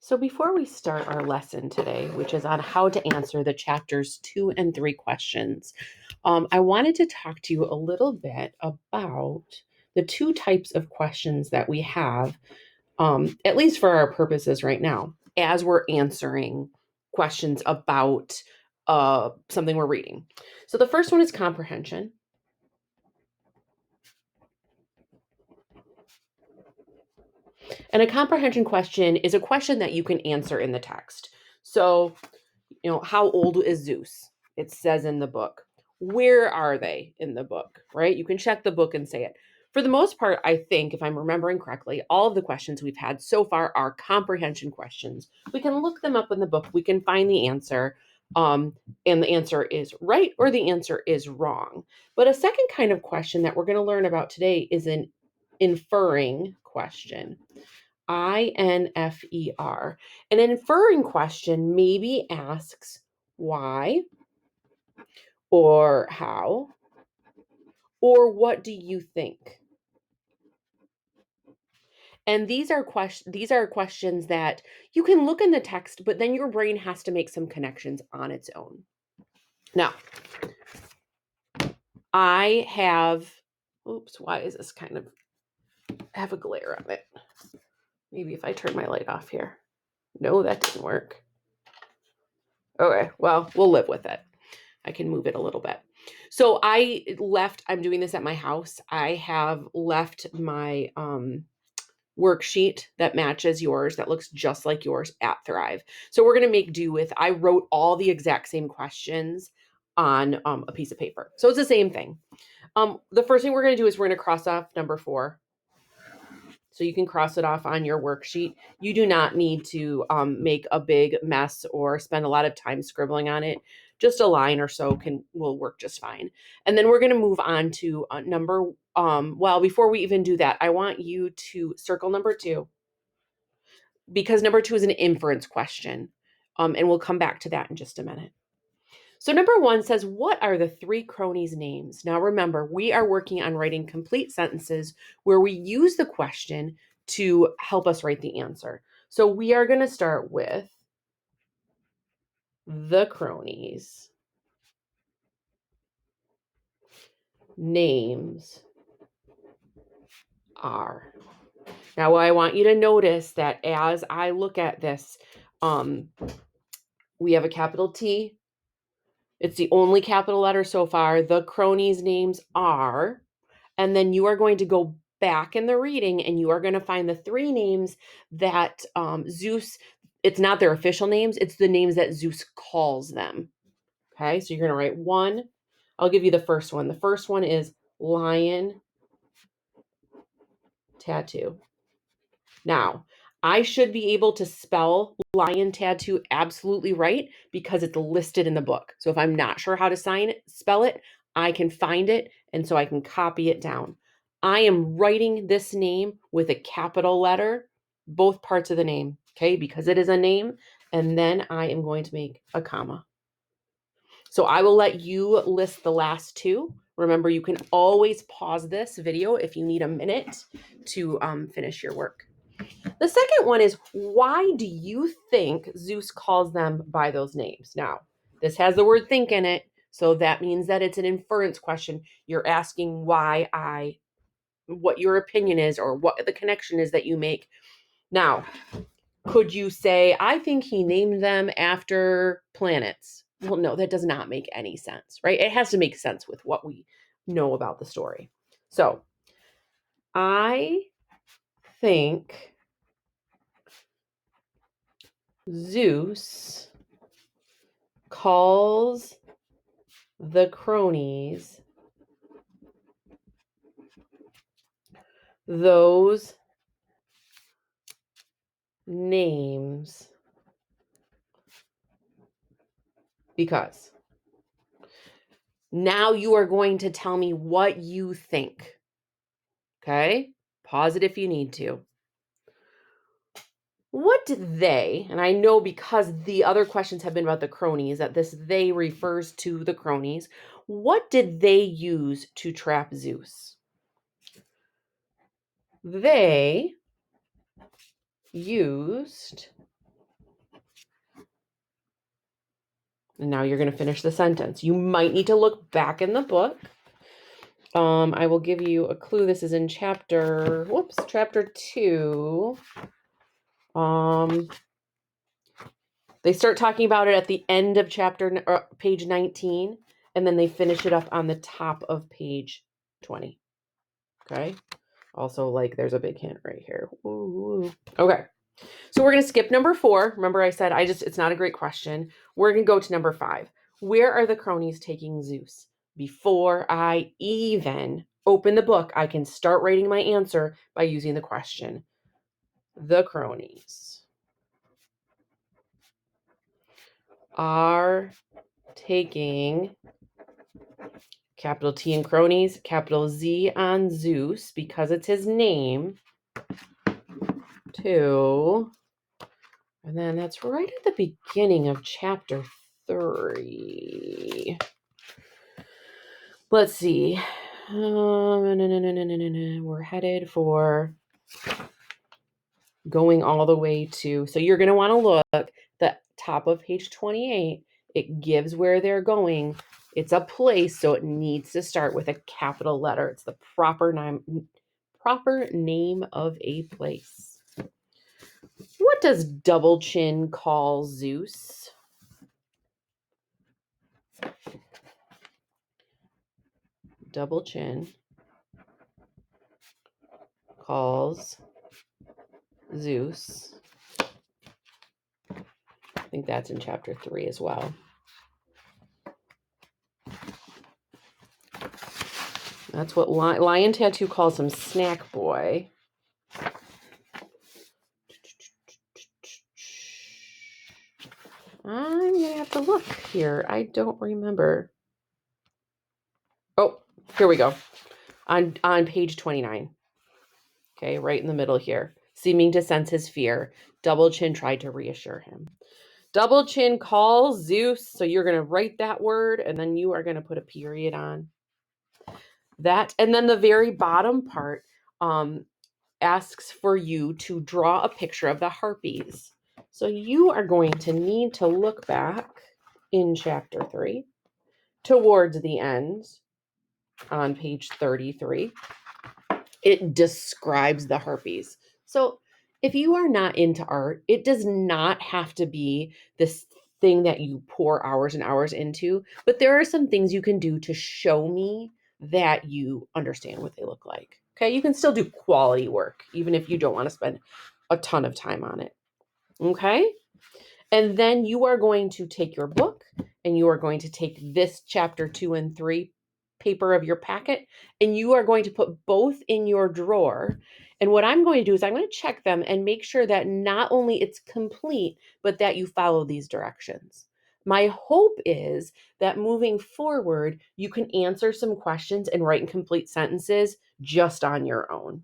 So before we start our lesson today, which is on how to answer the chapters 2 and 3 questions, I wanted to talk to you a little bit about the two types of questions that we have, at least for our purposes right now, as we're answering questions about something we're reading. So the first one is comprehension. And a comprehension question is a question that you can answer in the text. So, how old is Zeus? It says in the book. Where are they in the book, right? You can check the book and say it. For the most part, I think, if I'm remembering correctly, all of the questions we've had so far are comprehension questions. We can look them up in the book. We can find the answer, and the answer is right or the answer is wrong. But a second kind of question that we're going to learn about today is an inferring question. INFER. An inferring question maybe asks why or how or what do you think? And these are questions that you can look in the text, but then your brain has to make some connections on its own. Now, I have, why is this kind of have a glare on it? Maybe if I turn my light off here. No, that didn't work. Okay, well, we'll live with it. I can move it a little bit. So I'm doing this at my house. I have left my worksheet that matches yours, that looks just like yours at Thrive. So we're going to make do with, I wrote all the exact same questions on a piece of paper. So it's the same thing. The first thing we're going to do is we're going to cross off number 4. So you can cross it off on your worksheet. You do not need to make a big mess or spend a lot of time scribbling on it. Just a line or so will work just fine. And then we're going to move on to before we even do that, I want you to circle number 2, because number 2 is an inference question. And we'll come back to that in just a minute. So number 1 says, what are the 3 cronies' names? Now remember, we are working on writing complete sentences where we use the question to help us write the answer. So we are going to start with the cronies' names are. Now I want you to notice that as I look at this, we have a capital T. It's the only capital letter so far. The cronies' names are. And then you are going to go back in the reading and you are going to find the 3 names that Zeus, it's not their official names, it's the names that Zeus calls them. Okay, so you're going to write 1. I'll give you the first one. The first one is lion tattoo. Now, I should be able to spell lion tattoo absolutely right because it's listed in the book. So if I'm not sure how to spell it, I can find it, and so I can copy it down. I am writing this name with a capital letter, both parts of the name, okay, because it is a name, and then I am going to make a comma. So I will let you list the last 2. Remember, you can always pause this video if you need a minute to finish your work. The second one is, why do you think Zeus calls them by those names? Now, this has the word think in it, so that means that it's an inference question. You're asking what your opinion is or what the connection is that you make. Now, could you say, I think he named them after planets? Well, no, that does not make any sense, right? It has to make sense with what we know about the story. So, I think Zeus calls the cronies those names because. Now you are going to tell me what you think. Okay? Pause it if you need to. What did they, and I know because the other questions have been about the cronies, that this they refers to the cronies. What did they use to trap Zeus? They used And now you're going to finish the sentence. You might need to look back in the book. I will give you a clue. This is in chapter 2. They start talking about it at the end of page 19, and then they finish it up on the top of page 20. Okay. Also, like, there's a big hint right here. Ooh. Okay. So we're going to skip number 4. Remember I said it's not a great question. We're going to go to number 5. Where are the cronies taking Zeus? Before I even open the book, I can start writing my answer by using the question. The cronies are taking capital T in cronies, capital Z on Zeus, because it's his name, to, and then that's right at the beginning of chapter 3. Let's see. We're headed for going all the way to, so you're going to want to look the top of page 28. It gives where they're going. It's a place, so it needs to start with a capital letter. It's the proper name of a place. What does Double Chin call Zeus? Double Chin calls Zeus. I think that's in chapter 3 as well. That's what Lion Tattoo calls him, Snack Boy. I'm going to have to look here. I don't remember. Oh, here we go. On page 29. Okay, right in the middle here. Seeming to sense his fear, Double Chin tried to reassure him. Double Chin calls Zeus. So you're going to write that word, and then you are going to put a period on that. And then the very bottom part asks for you to draw a picture of the harpies. So you are going to need to look back in chapter 3 towards the end on page 33. It describes the harpies. So if you are not into art, it does not have to be this thing that you pour hours and hours into, but there are some things you can do to show me that you understand what they look like. Okay, you can still do quality work, even if you don't want to spend a ton of time on it. Okay, and then you are going to take your book and you are going to take this chapter 2 and 3 paper of your packet, and you are going to put both in your drawer. And what I'm going to do is I'm going to check them and make sure that not only it's complete, but that you follow these directions. My hope is that moving forward, you can answer some questions and write in complete sentences just on your own.